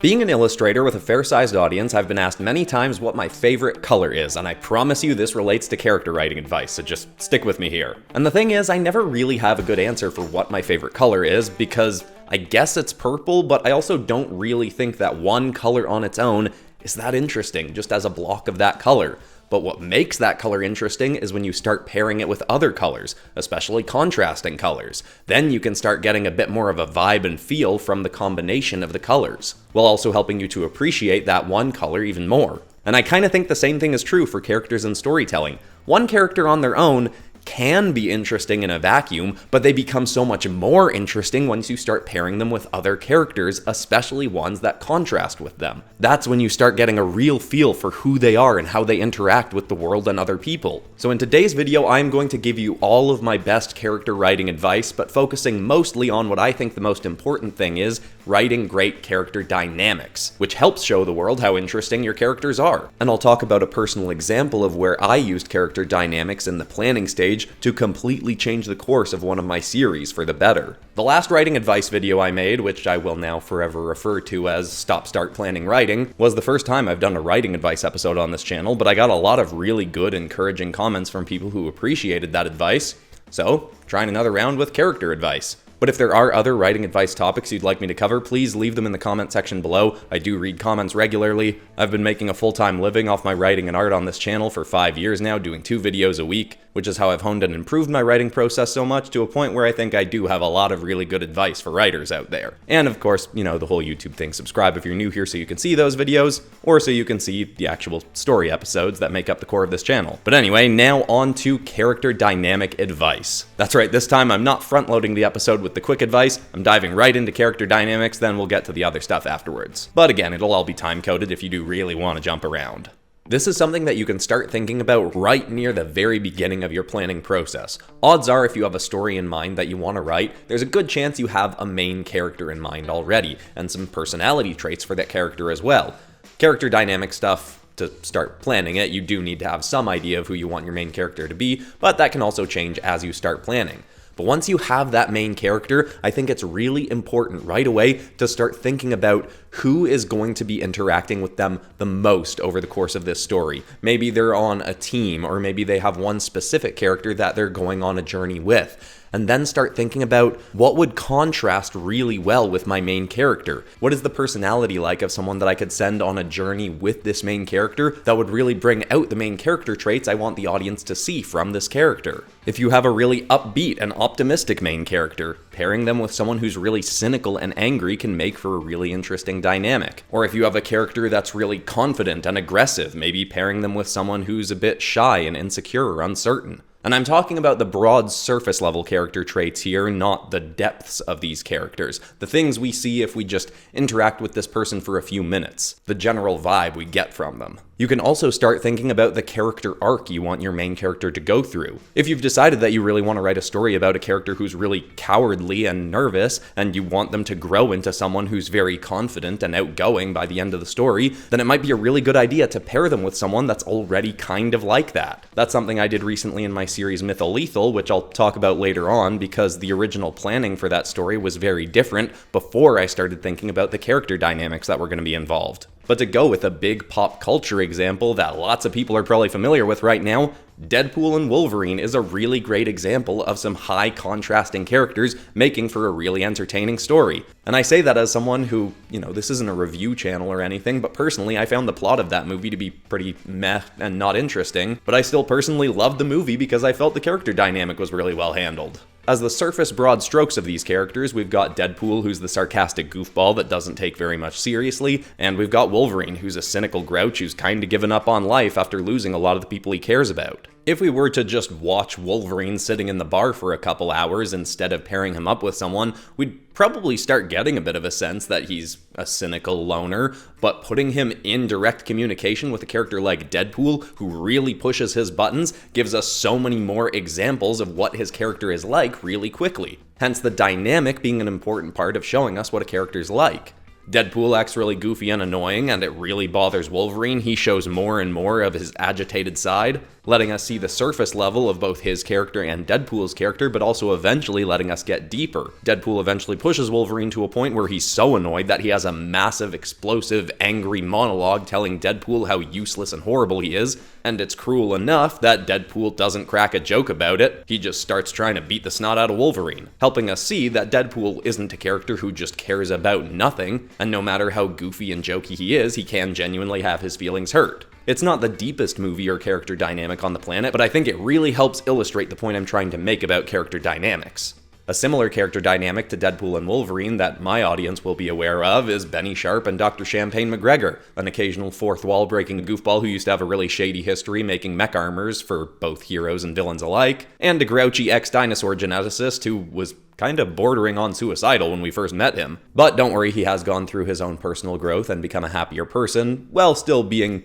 Being an illustrator with a fair-sized audience, I've been asked many times what my favorite color is, and I promise you this relates to character writing advice, so just stick with me here. And the thing is, I never really have a good answer for what my favorite color is, because I guess it's purple, but I also don't really think that one color on its own is that interesting, just as a block of that color. But what makes that color interesting is when you start pairing it with other colors, especially contrasting colors. Then you can start getting a bit more of a vibe and feel from the combination of the colors, while also helping you to appreciate that one color even more. And I kind of think the same thing is true for characters in storytelling. One character on their own can be interesting in a vacuum, but they become so much more interesting once you start pairing them with other characters, especially ones that contrast with them. That's when you start getting a real feel for who they are and how they interact with the world and other people. So in today's video, I'm going to give you all of my best character writing advice, but focusing mostly on what I think the most important thing is, writing great character dynamics, which helps show the world how interesting your characters are. And I'll talk about a personal example of where I used character dynamics in the planning stage to completely change the course of one of my series for the better. The last writing advice video I made, which I will now forever refer to as Stop Start Planning Writing, was the first time I've done a writing advice episode on this channel, but I got a lot of really good, encouraging comments from people who appreciated that advice, so trying another round with character advice. But if there are other writing advice topics you'd like me to cover, please leave them in the comment section below. I do read comments regularly. I've been making a full-time living off my writing and art on this channel for 5 years now, doing 2 videos a week, which is how I've honed and improved my writing process so much to a point where I think I do have a lot of really good advice for writers out there. And of course, you know, the whole YouTube thing, subscribe if you're new here so you can see those videos, or so you can see the actual story episodes that make up the core of this channel. But anyway, now on to character dynamic advice. That's right, this time I'm not front-loading the episode with the quick advice, I'm diving right into character dynamics, then we'll get to the other stuff afterwards. But again, it'll all be time-coded if you do really want to jump around. This is something that you can start thinking about right near the very beginning of your planning process. Odds are, if you have a story in mind that you want to write, there's a good chance you have a main character in mind already, and some personality traits for that character as well. Character dynamic stuff, to start planning it, you do need to have some idea of who you want your main character to be, but that can also change as you start planning. But once you have that main character, I think it's really important right away to start thinking about who is going to be interacting with them the most over the course of this story. Maybe they're on a team, or maybe they have one specific character that they're going on a journey with. And then start thinking about what would contrast really well with my main character. What is the personality like of someone that I could send on a journey with this main character that would really bring out the main character traits I want the audience to see from this character? If you have a really upbeat and optimistic main character, pairing them with someone who's really cynical and angry can make for a really interesting dynamic. Or if you have a character that's really confident and aggressive, maybe pairing them with someone who's a bit shy and insecure or uncertain. And I'm talking about the broad surface level character traits here, not the depths of these characters. The things we see if we just interact with this person for a few minutes. The general vibe we get from them. You can also start thinking about the character arc you want your main character to go through. If you've decided that you really want to write a story about a character who's really cowardly and nervous, and you want them to grow into someone who's very confident and outgoing by the end of the story, then it might be a really good idea to pair them with someone that's already kind of like that. That's something I did recently in my series Mytholethal, which I'll talk about later on, because the original planning for that story was very different before I started thinking about the character dynamics that were going to be involved. But to go with a big pop culture example that lots of people are probably familiar with right now, Deadpool and Wolverine is a really great example of some high contrasting characters making for a really entertaining story. And I say that as someone who, you know, this isn't a review channel or anything, but personally I found the plot of that movie to be pretty meh and not interesting, but I still personally loved the movie because I felt the character dynamic was really well handled. As the surface broad strokes of these characters, we've got Deadpool, who's the sarcastic goofball that doesn't take very much seriously, and we've got Wolverine, who's a cynical grouch who's kinda given up on life after losing a lot of the people he cares about. If we were to just watch Wolverine sitting in the bar for a couple hours instead of pairing him up with someone, we'd probably start getting a bit of a sense that he's a cynical loner, but putting him in direct communication with a character like Deadpool, who really pushes his buttons, gives us so many more examples of what his character is like really quickly. Hence the dynamic being an important part of showing us what a character's like. Deadpool acts really goofy and annoying, and it really bothers Wolverine. He shows more and more of his agitated side, letting us see the surface level of both his character and Deadpool's character, but also eventually letting us get deeper. Deadpool eventually pushes Wolverine to a point where he's so annoyed that he has a massive, explosive, angry monologue telling Deadpool how useless and horrible he is, and it's cruel enough that Deadpool doesn't crack a joke about it. He just starts trying to beat the snot out of Wolverine, helping us see that Deadpool isn't a character who just cares about nothing, and no matter how goofy and jokey he is, he can genuinely have his feelings hurt. It's not the deepest movie or character dynamic on the planet, but I think it really helps illustrate the point I'm trying to make about character dynamics. A similar character dynamic to Deadpool and Wolverine that my audience will be aware of is Benny Sharp and Dr. Champagne McGregor, an occasional fourth wall breaking goofball who used to have a really shady history making mech armors for both heroes and villains alike, and a grouchy ex-dinosaur geneticist who was kind of bordering on suicidal when we first met him. But don't worry, he has gone through his own personal growth and become a happier person, while still being,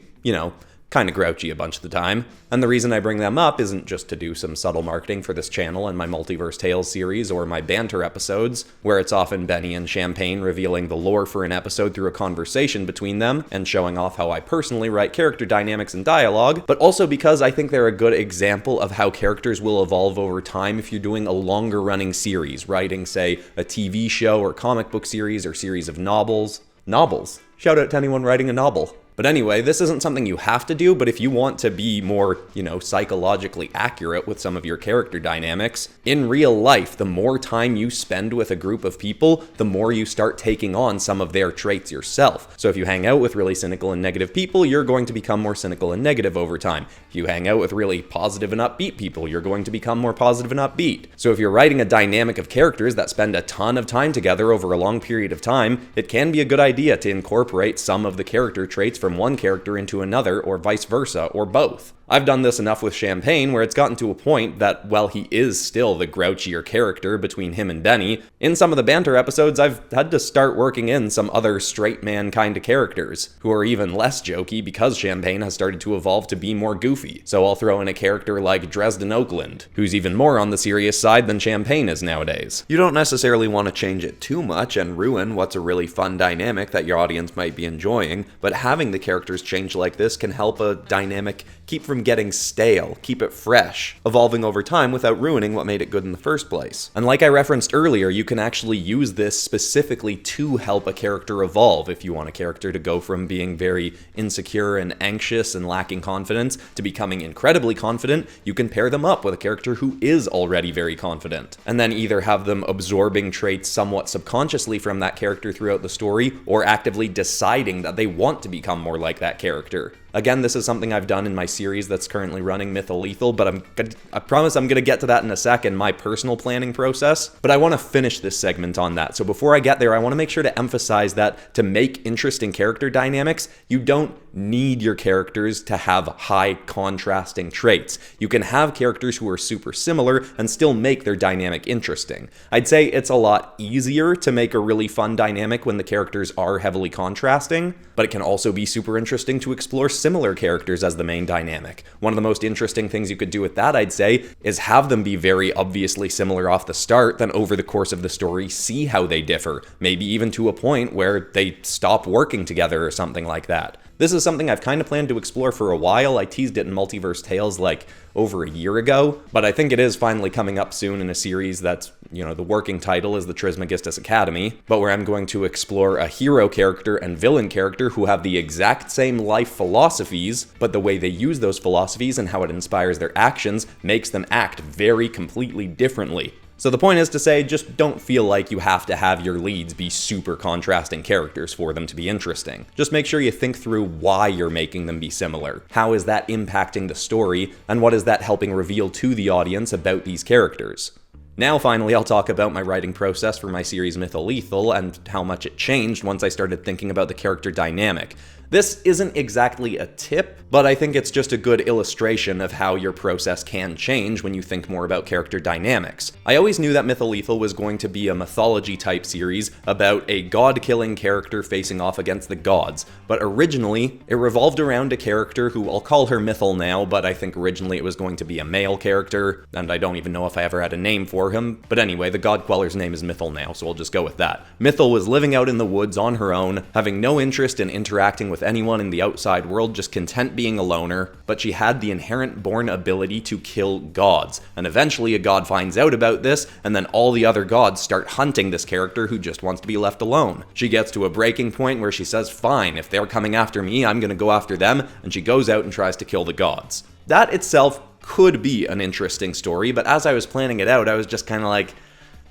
kind of grouchy a bunch of the time. And the reason I bring them up isn't just to do some subtle marketing for this channel and my Multiverse Tales series or my banter episodes, where it's often Benny and Champagne revealing the lore for an episode through a conversation between them and showing off how I personally write character dynamics and dialogue, but also because I think they're a good example of how characters will evolve over time if you're doing a longer running series, writing, say, a TV show or comic book series or series of novels. Novels. Shout out to anyone writing a novel. But anyway, this isn't something you have to do, but if you want to be more, psychologically accurate with some of your character dynamics, in real life, the more time you spend with a group of people, the more you start taking on some of their traits yourself. So if you hang out with really cynical and negative people, you're going to become more cynical and negative over time. If you hang out with really positive and upbeat people, you're going to become more positive and upbeat. So if you're writing a dynamic of characters that spend a ton of time together over a long period of time, it can be a good idea to incorporate some of the character traits from one character into another, or vice versa, or both. I've done this enough with Champagne where it's gotten to a point that, while he is still the grouchier character between him and Benny, in some of the banter episodes I've had to start working in some other straight man kind of characters, who are even less jokey because Champagne has started to evolve to be more goofy. So I'll throw in a character like Dresden Oakland, who's even more on the serious side than Champagne is nowadays. You don't necessarily want to change it too much and ruin what's a really fun dynamic that your audience might be enjoying, but having the characters change like this can help a dynamic keep from getting stale, keep it fresh, evolving over time without ruining what made it good in the first place. And like I referenced earlier, you can actually use this specifically to help a character evolve. If you want a character to go from being very insecure and anxious and lacking confidence to becoming incredibly confident, you can pair them up with a character who is already very confident, and then either have them absorbing traits somewhat subconsciously from that character throughout the story, or actively deciding that they want to become more like that character. Again, this is something I've done in my series that's currently running, Mytholethal, but I promise I'm going to get to that in a second, my personal planning process. But I want to finish this segment on that. So before I get there, I want to make sure to emphasize that to make interesting character dynamics, you don't need your characters to have high contrasting traits. You can have characters who are super similar and still make their dynamic interesting. I'd say it's a lot easier to make a really fun dynamic when the characters are heavily contrasting, but it can also be super interesting to explore similar characters as the main dynamic. One of the most interesting things you could do with that, I'd say, is have them be very obviously similar off the start, then over the course of the story see how they differ, maybe even to a point where they stop working together or something like that. This is something I've kind of planned to explore for a while. I teased it in Multiverse Tales like over a year ago, but I think it is finally coming up soon in a series that's, the working title is the Trismegistus Academy, but where I'm going to explore a hero character and villain character who have the exact same life philosophies, but the way they use those philosophies and how it inspires their actions makes them act very completely differently. So the point is to say, just don't feel like you have to have your leads be super contrasting characters for them to be interesting. Just make sure you think through why you're making them be similar. How is that impacting the story, and what is that helping reveal to the audience about these characters? Now finally, I'll talk about my writing process for my series Mytholethal and how much it changed once I started thinking about the character dynamic. This isn't exactly a tip, but I think it's just a good illustration of how your process can change when you think more about character dynamics. I always knew that Mytholethal was going to be a mythology-type series about a god-killing character facing off against the gods, but originally, it revolved around a character who I'll call her Mythal now, but I think originally it was going to be a male character, and I don't even know if I ever had a name for for him. But anyway, the god queller's name is Mythil now, so we'll just go with that. Mythil was living out in the woods on her own, having no interest in interacting with anyone in the outside world, just content being a loner, but she had the inherent born ability to kill gods. And eventually a god finds out about this, and then all the other gods start hunting this character who just wants to be left alone. She gets to a breaking point where she says, fine, if they're coming after me, I'm gonna go after them, and she goes out and tries to kill the gods. That itself could be an interesting story, but as I was planning it out, I was just kind of like,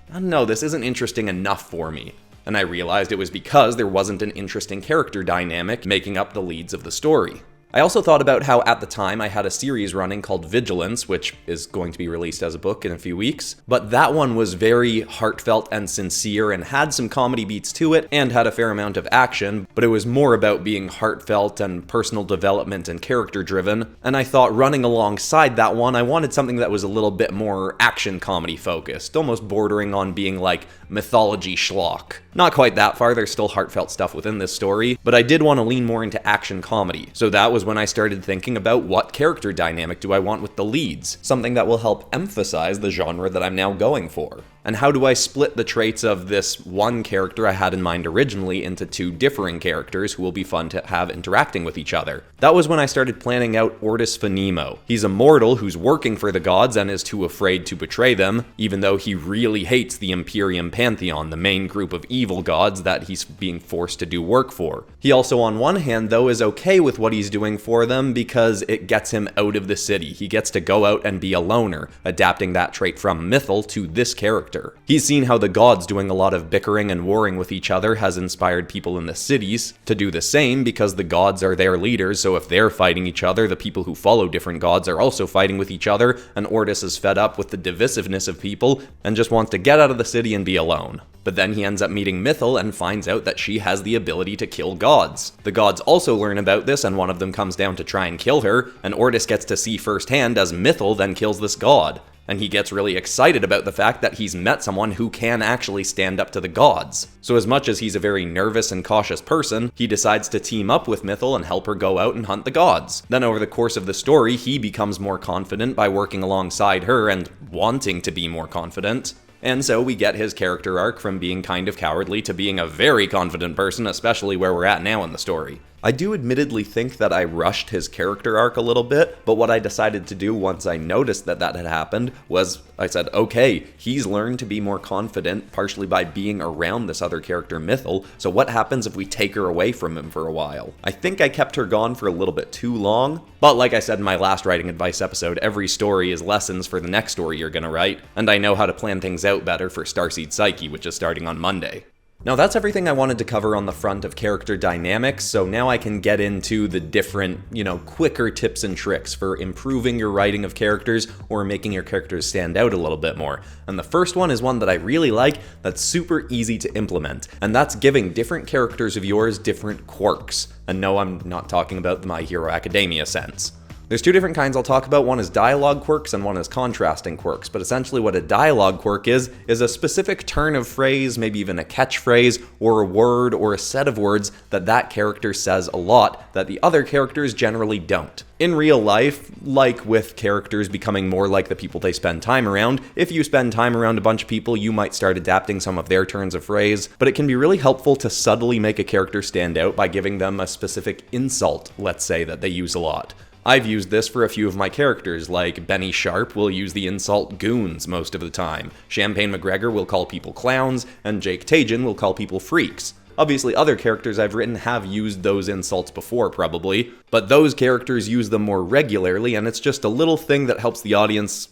I don't know, this isn't interesting enough for me. And I realized it was because there wasn't an interesting character dynamic making up the leads of the story. I also thought about how at the time I had a series running called Vigilance, which is going to be released as a book in a few weeks, but that one was very heartfelt and sincere and had some comedy beats to it and had a fair amount of action, but it was more about being heartfelt and personal development and character driven, and I thought running alongside that one I wanted something that was a little bit more action comedy focused, almost bordering on being like mythology schlock. Not quite that far, there's still heartfelt stuff within this story, but I did want to lean more into action comedy, so that was when I started thinking about what character dynamic do I want with the leads, something that will help emphasize the genre that I'm now going for. And how do I split the traits of this one character I had in mind originally into two differing characters who will be fun to have interacting with each other? That was when I started planning out Ortis Phonemo. He's a mortal who's working for the gods and is too afraid to betray them, even though he really hates the Imperium Pantheon, the main group of evil gods that he's being forced to do work for. He also, on one hand, though, is okay with what he's doing for them because it gets him out of the city. He gets to go out and be a loner, adapting that trait from Mythil to this character. He's seen how the gods doing a lot of bickering and warring with each other has inspired people in the cities to do the same because the gods are their leaders, so if they're fighting each other, the people who follow different gods are also fighting with each other, and Ortis is fed up with the divisiveness of people and just wants to get out of the city and be alone. But then he ends up meeting Mythil and finds out that she has the ability to kill gods. The gods also learn about this, and one of them comes down to try and kill her, and Ortis gets to see firsthand as Mythil then kills this god. And he gets really excited about the fact that he's met someone who can actually stand up to the gods. So as much as he's a very nervous and cautious person, he decides to team up with Mythil and help her go out and hunt the gods. Then over the course of the story, he becomes more confident by working alongside her and wanting to be more confident. And so we get his character arc from being kind of cowardly to being a very confident person, especially where we're at now in the story. I do admittedly think that I rushed his character arc a little bit, but what I decided to do once I noticed that that had happened was I said, okay, he's learned to be more confident partially by being around this other character Mythil, so what happens if we take her away from him for a while? I think I kept her gone for a little bit too long, but like I said in my last writing advice episode, every story is lessons for the next story you're gonna write, and I know how to plan things out better for Starseed Psyche, which is starting on Monday. Now that's everything I wanted to cover on the front of character dynamics, so now I can get into the different, quicker tips and tricks for improving your writing of characters or making your characters stand out a little bit more. And the first one is one that I really like that's super easy to implement, and that's giving different characters of yours different quirks. And no, I'm not talking about the My Hero Academia sense. There's two different kinds I'll talk about. One is dialogue quirks and one is contrasting quirks, but essentially what a dialogue quirk is a specific turn of phrase, maybe even a catchphrase, or a word or a set of words that character says a lot that the other characters generally don't. In real life, like with characters becoming more like the people they spend time around, if you spend time around a bunch of people, you might start adapting some of their turns of phrase, but it can be really helpful to subtly make a character stand out by giving them a specific insult, let's say, that they use a lot. I've used this for a few of my characters, like Benny Sharp will use the insult goons most of the time, Champagne McGregor will call people clowns, and Jake Tajin will call people freaks. Obviously, other characters I've written have used those insults before, probably, but those characters use them more regularly, and it's just a little thing that helps the audience,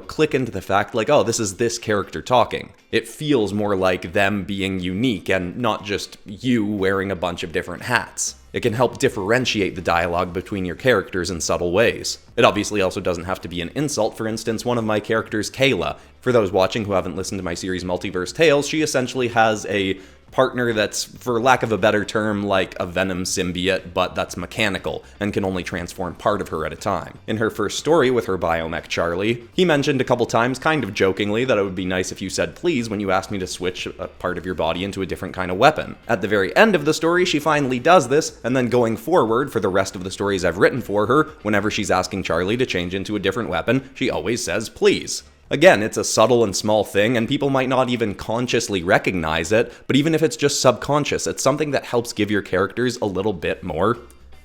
click into the fact like, oh, this is this character talking. It feels more like them being unique and not just you wearing a bunch of different hats. It can help differentiate the dialogue between your characters in subtle ways. It obviously also doesn't have to be an insult. For instance, one of my characters, Kayla, for those watching who haven't listened to my series Multiverse Tales, she essentially has a partner that's, for lack of a better term, like a Venom symbiote, but that's mechanical and can only transform part of her at a time. In her first story with her biomech Charlie, he mentioned a couple times, kind of jokingly, that it would be nice if you said please when you asked me to switch a part of your body into a different kind of weapon. At the very end of the story, she finally does this, and then going forward, for the rest of the stories I've written for her, whenever she's asking Charlie to change into a different weapon, she always says please. Again, it's a subtle and small thing, and people might not even consciously recognize it, but even if it's just subconscious, it's something that helps give your characters a little bit more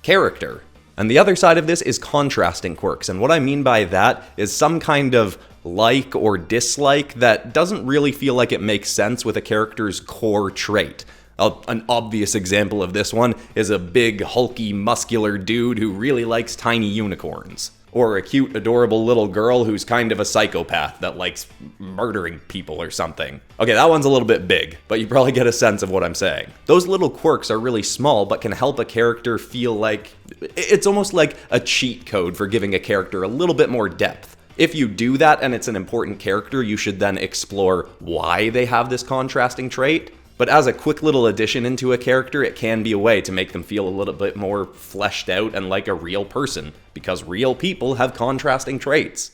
character. And the other side of this is contrasting quirks, and what I mean by that is some kind of like or dislike that doesn't really feel like it makes sense with a character's core trait. An obvious example of this one is a big, hulky, muscular dude who really likes tiny unicorns. Or a cute, adorable little girl who's kind of a psychopath that likes murdering people or something. Okay, that one's a little bit big, but you probably get a sense of what I'm saying. Those little quirks are really small, but can help a character feel like... It's almost like a cheat code for giving a character a little bit more depth. If you do that and it's an important character, you should then explore why they have this contrasting trait. But as a quick little addition into a character, it can be a way to make them feel a little bit more fleshed out and like a real person, because real people have contrasting traits.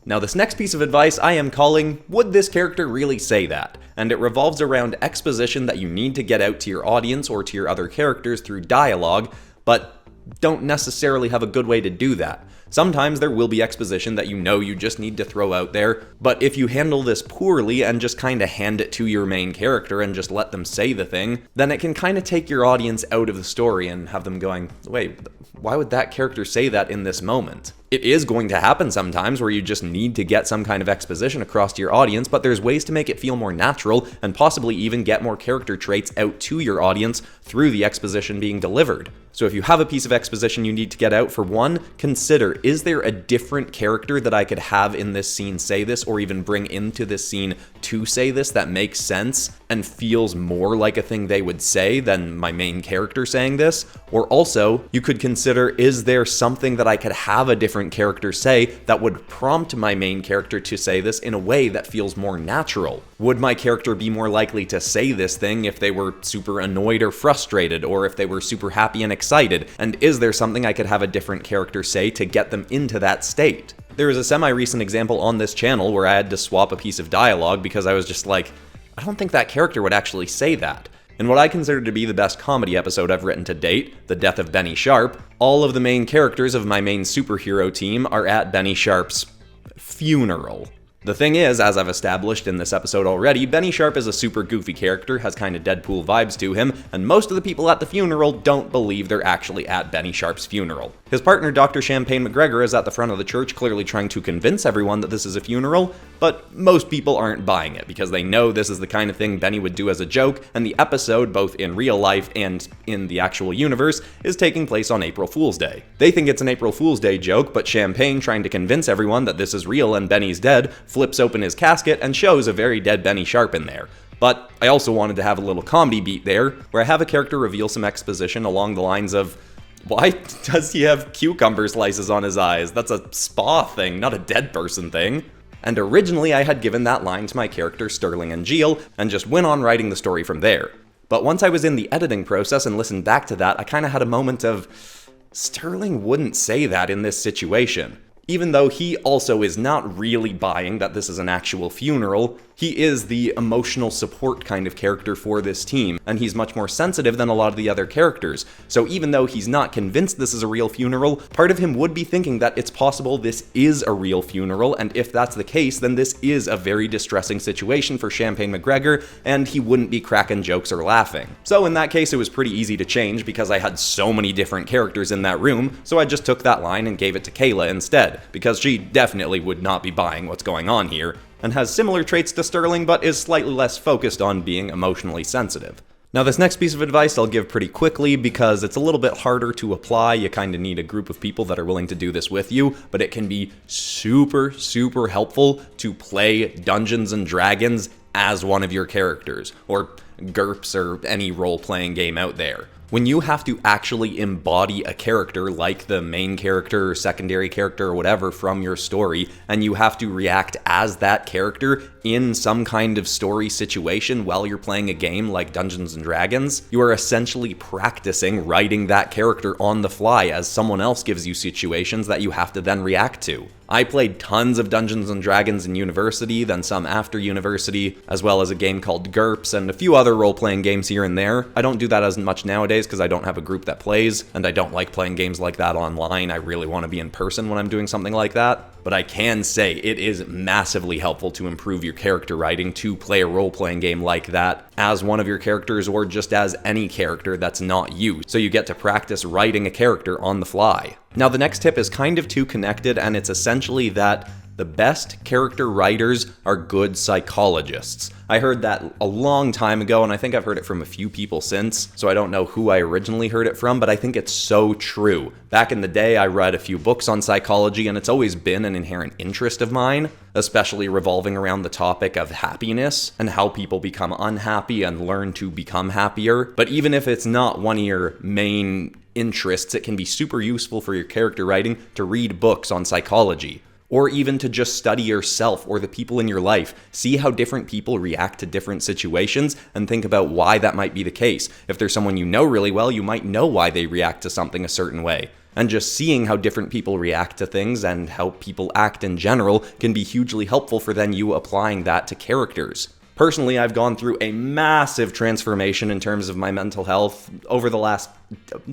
Now this next piece of advice I am calling, would this character really say that? And it revolves around exposition that you need to get out to your audience or to your other characters through dialogue, but don't necessarily have a good way to do that. Sometimes there will be exposition that you just need to throw out there, but if you handle this poorly and just kind of hand it to your main character and just let them say the thing, then it can kind of take your audience out of the story and have them going, wait, why would that character say that in this moment? It is going to happen sometimes where you just need to get some kind of exposition across to your audience, but there's ways to make it feel more natural and possibly even get more character traits out to your audience through the exposition being delivered. So if you have a piece of exposition you need to get out, for one, consider, is there a different character that I could have in this scene say this, or even bring into this scene to say this that makes sense and feels more like a thing they would say than my main character saying this? Or also, you could consider, is there something that I could have a different character say that would prompt my main character to say this in a way that feels more natural? Would my character be more likely to say this thing if they were super annoyed or frustrated, or if they were super happy and excited? And is there something I could have a different character say to get them into that state? There was a semi-recent example on this channel where I had to swap a piece of dialogue because I was just like, I don't think that character would actually say that. In what I consider to be the best comedy episode I've written to date, The Death of Benny Sharp, all of the main characters of my main superhero team are at Benny Sharp's funeral. The thing is, as I've established in this episode already, Benny Sharp is a super goofy character, has kind of Deadpool vibes to him, and most of the people at the funeral don't believe they're actually at Benny Sharp's funeral. His partner, Dr. Champagne McGregor, is at the front of the church clearly trying to convince everyone that this is a funeral, but most people aren't buying it because they know this is the kind of thing Benny would do as a joke, and the episode, both in real life and in the actual universe, is taking place on April Fool's Day. They think it's an April Fool's Day joke, but Champagne, trying to convince everyone that this is real and Benny's dead, flips open his casket and shows a very dead Benny Sharp in there. But I also wanted to have a little comedy beat there, where I have a character reveal some exposition along the lines of, why does he have cucumber slices on his eyes? That's a spa thing, not a dead person thing. And originally I had given that line to my character Sterling and Jill, and just went on writing the story from there. But once I was in the editing process and listened back to that, I kind of had a moment of, Sterling wouldn't say that in this situation. Even though he also is not really buying that this is an actual funeral, he is the emotional support kind of character for this team, and he's much more sensitive than a lot of the other characters. So even though he's not convinced this is a real funeral, part of him would be thinking that it's possible this is a real funeral, and if that's the case, then this is a very distressing situation for Champagne McGregor, and he wouldn't be cracking jokes or laughing. So in that case, it was pretty easy to change because I had so many different characters in that room, so I just took that line and gave it to Kayla instead, because she definitely would not be buying what's going on here, and has similar traits to Sterling, but is slightly less focused on being emotionally sensitive. Now this next piece of advice I'll give pretty quickly because it's a little bit harder to apply. You kind of need a group of people that are willing to do this with you, but it can be super, super helpful to play Dungeons and Dragons as one of your characters, or GURPS, or any role-playing game out there. When you have to actually embody a character like the main character or secondary character or whatever from your story, and you have to react as that character in some kind of story situation while you're playing a game like Dungeons and Dragons, you are essentially practicing writing that character on the fly as someone else gives you situations that you have to then react to. I played tons of Dungeons and Dragons in university, then some after university, as well as a game called GURPS and a few other role-playing games here and there. I don't do that as much nowadays because I don't have a group that plays, and I don't like playing games like that online. I really want to be in person when I'm doing something like that. but I can say it is massively helpful to improve your character writing to play a role-playing game like that as one of your characters or just as any character that's not you, so you get to practice writing a character on the fly. Now the next tip is kind of too connected, and it's essentially that the best character writers are good psychologists. I heard that a long time ago, and I think I've heard it from a few people since, so I don't know who I originally heard it from, but I think it's so true. Back in the day, I read a few books on psychology, and it's always been an inherent interest of mine, especially revolving around the topic of happiness and how people become unhappy and learn to become happier. But even if it's not one of your main interests, it can be super useful for your character writing to read books on psychology. Or even to just study yourself or the people in your life. See how different people react to different situations and think about why that might be the case. If there's someone you know really well, you might know why they react to something a certain way. And just seeing how different people react to things and how people act in general can be hugely helpful for then you applying that to characters. Personally, I've gone through a massive transformation in terms of my mental health over the last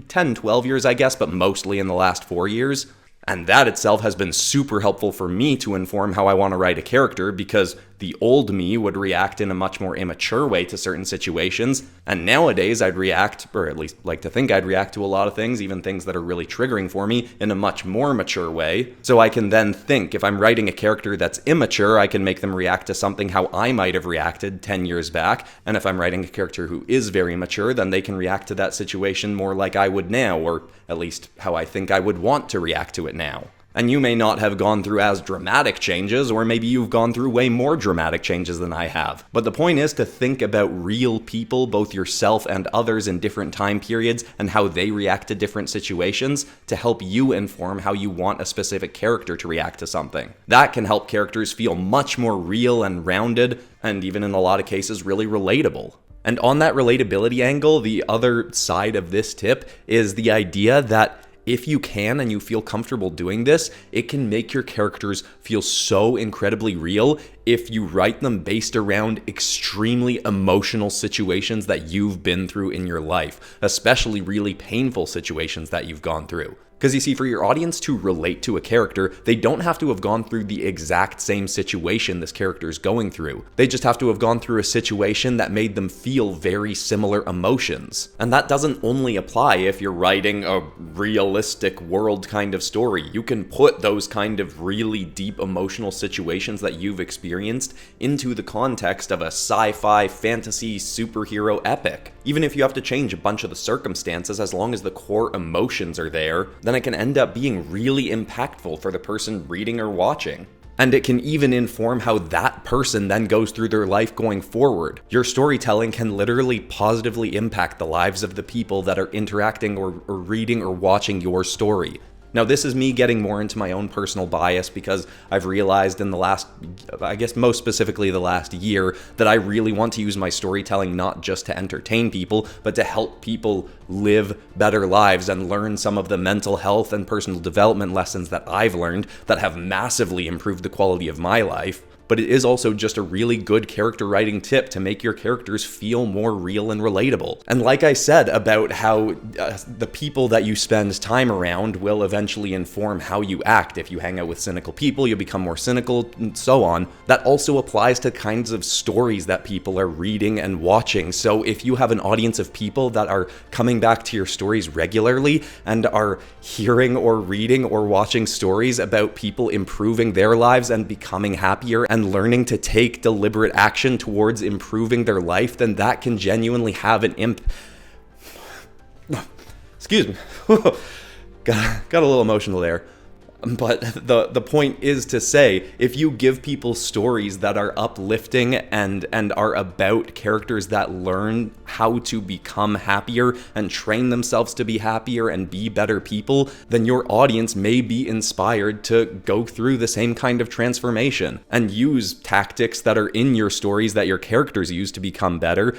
10, 12 years, I guess, but mostly in the last 4 years. And that itself has been super helpful for me to inform how I want to write a character, because the old me would react in a much more immature way to certain situations, and nowadays I'd react, or at least like to think I'd react to a lot of things, even things that are really triggering for me, in a much more mature way. So I can then think, if I'm writing a character that's immature, I can make them react to something how I might have reacted 10 years back, and if I'm writing a character who is very mature, then they can react to that situation more like I would now, or at least how I think I would want to react to it now. And you may not have gone through as dramatic changes, or maybe you've gone through way more dramatic changes than I have. But the point is to think about real people, both yourself and others in different time periods, and how they react to different situations to help you inform how you want a specific character to react to something. That can help characters feel much more real and rounded, and even in a lot of cases really relatable. And on that relatability angle, the other side of this tip is the idea that if you can and you feel comfortable doing this, it can make your characters feel so incredibly real if you write them based around extremely emotional situations that you've been through in your life, especially really painful situations that you've gone through. Because you see, for your audience to relate to a character, they don't have to have gone through the exact same situation this character is going through. They just have to have gone through a situation that made them feel very similar emotions. And that doesn't only apply if you're writing a realistic world kind of story. You can put those kind of really deep emotional situations that you've experienced into the context of a sci-fi, fantasy, superhero epic. Even if you have to change a bunch of the circumstances, as long as the core emotions are there, then it can end up being really impactful for the person reading or watching. And it can even inform how that person then goes through their life going forward. Your storytelling can literally positively impact the lives of the people that are interacting or reading or watching your story. Now, this is me getting more into my own personal bias because I've realized in the last, I guess most specifically the last year, that I really want to use my storytelling not just to entertain people, but to help people live better lives and learn some of the mental health and personal development lessons that I've learned that have massively improved the quality of my life. But it is also just a really good character writing tip to make your characters feel more real and relatable. And like I said about how the people that you spend time around will eventually inform how you act. If you hang out with cynical people, you become more cynical, and so on. That also applies to kinds of stories that people are reading and watching. So if you have an audience of people that are coming back to your stories regularly and are hearing or reading or watching stories about people improving their lives and becoming happier and learning to take deliberate action towards improving their life, then that can genuinely have an Excuse me. Got a little emotional there. But the point is to say, if you give people stories that are uplifting and are about characters that learn how to become happier and train themselves to be happier and be better people, then your audience may be inspired to go through the same kind of transformation and use tactics that are in your stories that your characters use to become better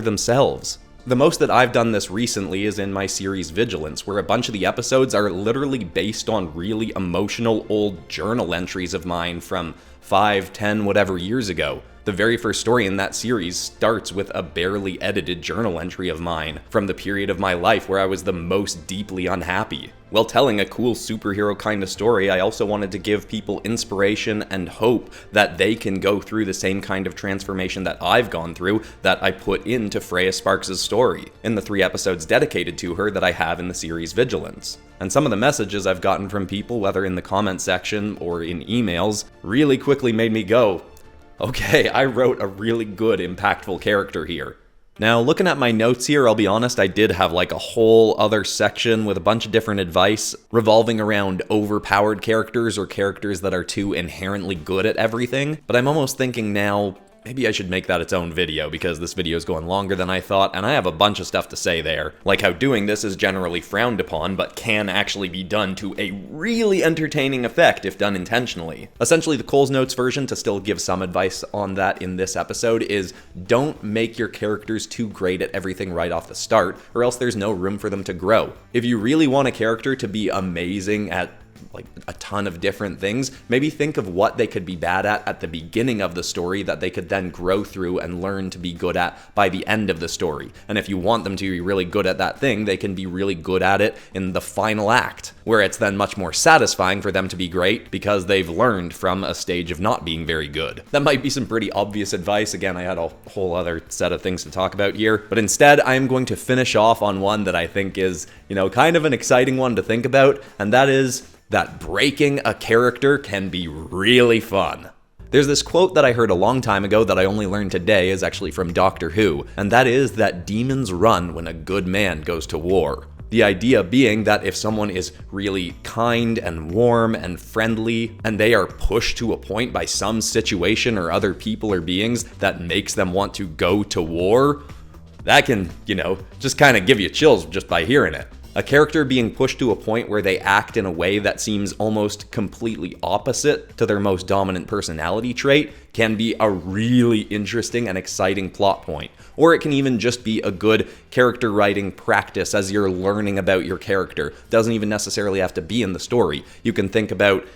themselves. The most that I've done this recently is in my series Vigilance, where a bunch of the episodes are literally based on really emotional old journal entries of mine from 5, 10, whatever years ago. The very first story in that series starts with a barely edited journal entry of mine from the period of my life where I was the most deeply unhappy. While telling a cool superhero kind of story, I also wanted to give people inspiration and hope that they can go through the same kind of transformation that I've gone through that I put into Freya Sparks' story in the 3 episodes dedicated to her that I have in the series Vigilance. And some of the messages I've gotten from people, whether in the comment section or in emails, really quickly made me go, okay, I wrote a really good, impactful character here. Now, looking at my notes here, I'll be honest, I did have like a whole other section with a bunch of different advice revolving around overpowered characters or characters that are too inherently good at everything. But I'm almost thinking now, maybe I should make that its own video because this video is going longer than I thought, and I have a bunch of stuff to say there. Like how doing this is generally frowned upon, but can actually be done to a really entertaining effect if done intentionally. Essentially, the Cole's Notes version, to still give some advice on that in this episode, is don't make your characters too great at everything right off the start, or else there's no room for them to grow. If you really want a character to be amazing at like a ton of different things, maybe think of what they could be bad at the beginning of the story that they could then grow through and learn to be good at by the end of the story. And if you want them to be really good at that thing, they can be really good at it in the final act, where it's then much more satisfying for them to be great because they've learned from a stage of not being very good. That might be some pretty obvious advice. Again, I had a whole other set of things to talk about here, but instead I'm going to finish off on one that I think is, kind of an exciting one to think about, and that is that breaking a character can be really fun. There's this quote that I heard a long time ago that I only learned today is actually from Doctor Who, and that is that demons run when a good man goes to war. The idea being that if someone is really kind and warm and friendly, and they are pushed to a point by some situation or other people or beings that makes them want to go to war, that can, just kind of give you chills just by hearing it. A character being pushed to a point where they act in a way that seems almost completely opposite to their most dominant personality trait can be a really interesting and exciting plot point. Or it can even just be a good character writing practice as you're learning about your character. Doesn't even necessarily have to be in the story. You can think about,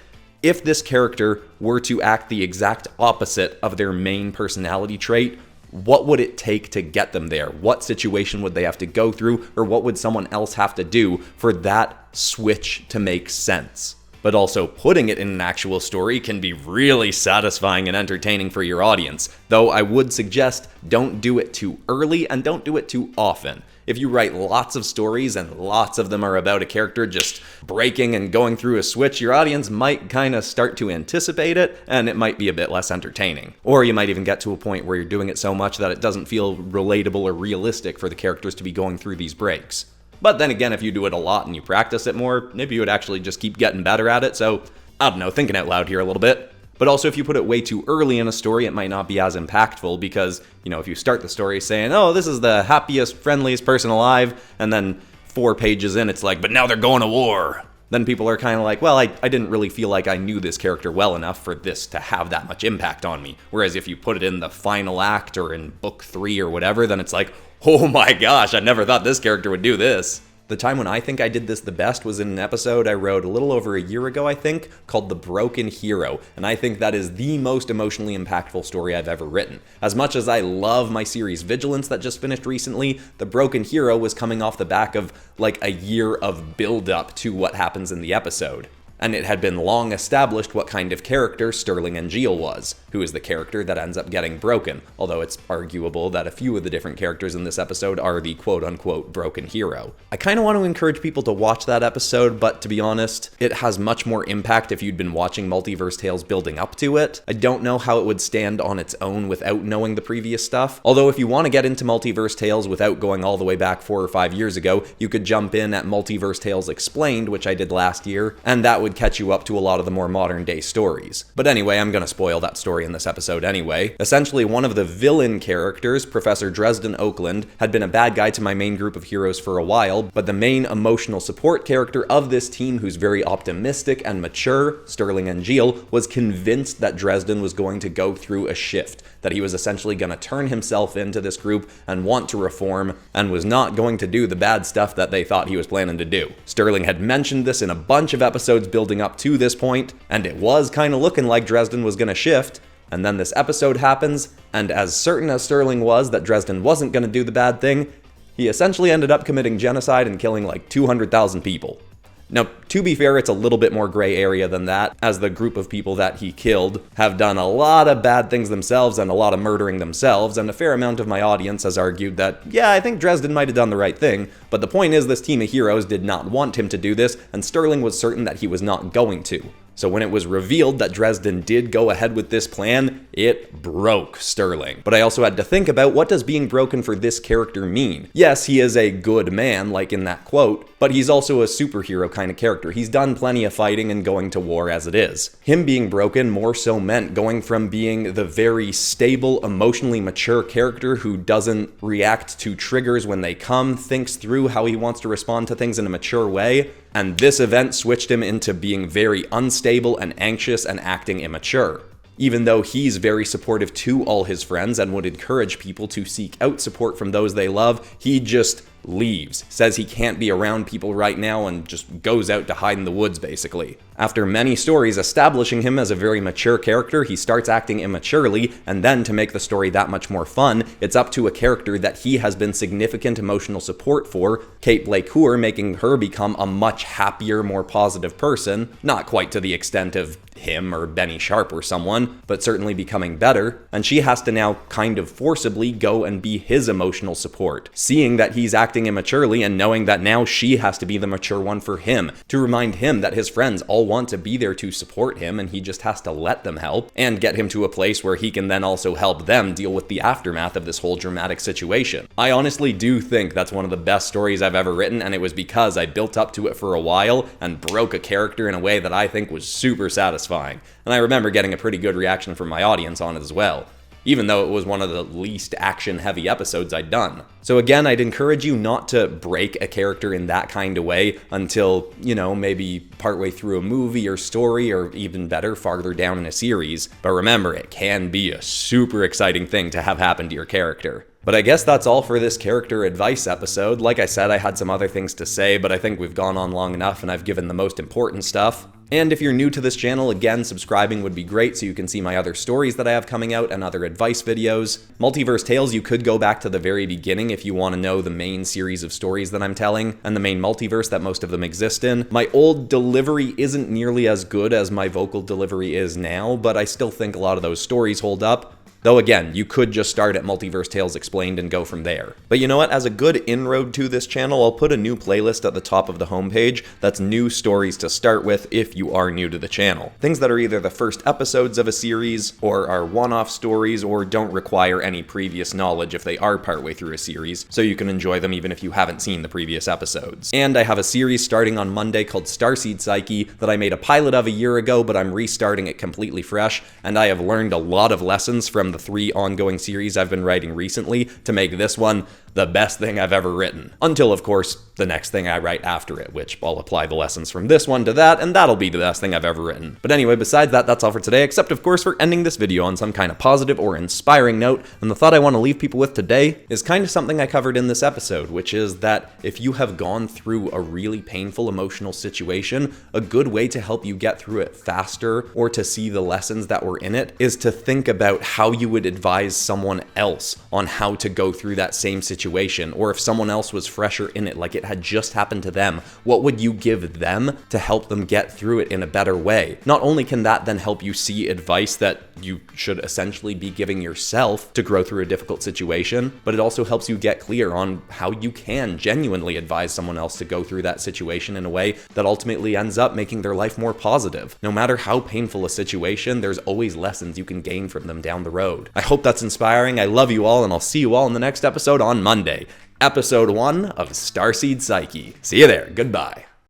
if this character were to act the exact opposite of their main personality trait, what would it take to get them there? What situation would they have to go through, or what would someone else have to do for that switch to make sense? But also, putting it in an actual story can be really satisfying and entertaining for your audience, though I would suggest don't do it too early and don't do it too often. If you write lots of stories and lots of them are about a character just breaking and going through a switch, your audience might kind of start to anticipate it, and it might be a bit less entertaining. Or you might even get to a point where you're doing it so much that it doesn't feel relatable or realistic for the characters to be going through these breaks. But then again, if you do it a lot and you practice it more, maybe you would actually just keep getting better at it. So, I don't know, thinking out loud here a little bit. But also, if you put it way too early in a story, it might not be as impactful because, if you start the story saying, oh, this is the happiest, friendliest person alive, and then 4 pages in, it's like, but now they're going to war. Then people are kind of like, well, I didn't really feel like I knew this character well enough for this to have that much impact on me. Whereas if you put it in the final act or in book 3 or whatever, then it's like, oh my gosh, I never thought this character would do this. The time when I think I did this the best was in an episode I wrote a little over a year ago, I think, called The Broken Hero, and I think that is the most emotionally impactful story I've ever written. As much as I love my series Vigilance that just finished recently, The Broken Hero was coming off the back of like a year of build-up to what happens in the episode. And it had been long established what kind of character Sterling Angeal was, who is the character that ends up getting broken, although it's arguable that a few of the different characters in this episode are the quote-unquote broken hero. I kind of want to encourage people to watch that episode, but to be honest, it has much more impact if you'd been watching Multiverse Tales building up to it. I don't know how it would stand on its own without knowing the previous stuff, although if you want to get into Multiverse Tales without going all the way back 4 or 5 years ago, you could jump in at Multiverse Tales Explained, which I did last year, and that would catch you up to a lot of the more modern day stories. But anyway, I'm gonna spoil that story in this episode anyway. Essentially, one of the villain characters, Professor Dresden Oakland, had been a bad guy to my main group of heroes for a while, but the main emotional support character of this team, who's very optimistic and mature, Sterling Angeal, was convinced that Dresden was going to go through a shift, that he was essentially gonna turn himself into this group and want to reform, and was not going to do the bad stuff that they thought he was planning to do. Sterling had mentioned this in a bunch of episodes building up to this point, and it was kind of looking like Dresden was going to shift, and then this episode happens, and as certain as Sterling was that Dresden wasn't going to do the bad thing, he essentially ended up committing genocide and killing like 200,000 people. Now, to be fair, it's a little bit more gray area than that, as the group of people that he killed have done a lot of bad things themselves and a lot of murdering themselves, and a fair amount of my audience has argued that, yeah, I think Dresden might have done the right thing, but the point is this team of heroes did not want him to do this, and Sterling was certain that he was not going to. So when it was revealed that Dresden did go ahead with this plan, it broke Sterling. But I also had to think about, what does being broken for this character mean? Yes, he is a good man, like in that quote, but he's also a superhero kind of character. He's done plenty of fighting and going to war as it is. Him being broken more so meant going from being the very stable, emotionally mature character who doesn't react to triggers when they come, thinks through how he wants to respond to things in a mature way, and this event switched him into being very unstable and anxious and acting immature. Even though he's very supportive to all his friends and would encourage people to seek out support from those they love, he just leaves, says he can't be around people right now, and just goes out to hide in the woods, basically. After many stories establishing him as a very mature character, he starts acting immaturely, and then to make the story that much more fun, it's up to a character that he has been significant emotional support for, Kate Blakecour, making her become a much happier, more positive person, not quite to the extent of him or Benny Sharp or someone, but certainly becoming better, and she has to now kind of forcibly go and be his emotional support, seeing that he's acting immaturely and knowing that now she has to be the mature one for him, to remind him that his friends all want to be there to support him and he just has to let them help, and get him to a place where he can then also help them deal with the aftermath of this whole dramatic situation. I honestly do think that's one of the best stories I've ever written, and it was because I built up to it for a while and broke a character in a way that I think was super satisfying. And I remember getting a pretty good reaction from my audience on it as well, even though it was one of the least action-heavy episodes I'd done. So again, I'd encourage you not to break a character in that kind of way until, maybe partway through a movie or story, or even better, farther down in a series. But remember, it can be a super exciting thing to have happen to your character. But I guess that's all for this character advice episode. Like I said, I had some other things to say, but I think we've gone on long enough and I've given the most important stuff. And if you're new to this channel, again, subscribing would be great so you can see my other stories that I have coming out and other advice videos. Multiverse Tales, you could go back to the very beginning if you want to know the main series of stories that I'm telling, and the main multiverse that most of them exist in. My old delivery isn't nearly as good as my vocal delivery is now, but I still think a lot of those stories hold up. Though again, you could just start at Multiverse Tales Explained and go from there. But you know what? As a good inroad to this channel, I'll put a new playlist at the top of the homepage that's new stories to start with if you are new to the channel. Things that are either the first episodes of a series, or are one-off stories, or don't require any previous knowledge if they are partway through a series, so you can enjoy them even if you haven't seen the previous episodes. And I have a series starting on Monday called Starseed Psyche that I made a pilot of a year ago, but I'm restarting it completely fresh, and I have learned a lot of lessons from the 3 ongoing series I've been writing recently to make this one the best thing I've ever written. Until, of course, the next thing I write after it, which I'll apply the lessons from this one to that, and that'll be the best thing I've ever written. But anyway, besides that, that's all for today, except of course for ending this video on some kind of positive or inspiring note, and the thought I want to leave people with today is kind of something I covered in this episode, which is that if you have gone through a really painful emotional situation, a good way to help you get through it faster, or to see the lessons that were in it, is to think about how you would advise someone else on how to go through that same situation. Or if someone else was fresher in it, like it had just happened to them, what would you give them to help them get through it in a better way? Not only can that then help you see advice that you should essentially be giving yourself to grow through a difficult situation, but it also helps you get clear on how you can genuinely advise someone else to go through that situation in a way that ultimately ends up making their life more positive. No matter how painful a situation, there's always lessons you can gain from them down the road. I hope that's inspiring. I love you all, and I'll see you all in the next episode on Monday. Episode 1 of Starseed Psyche. See you there. Goodbye.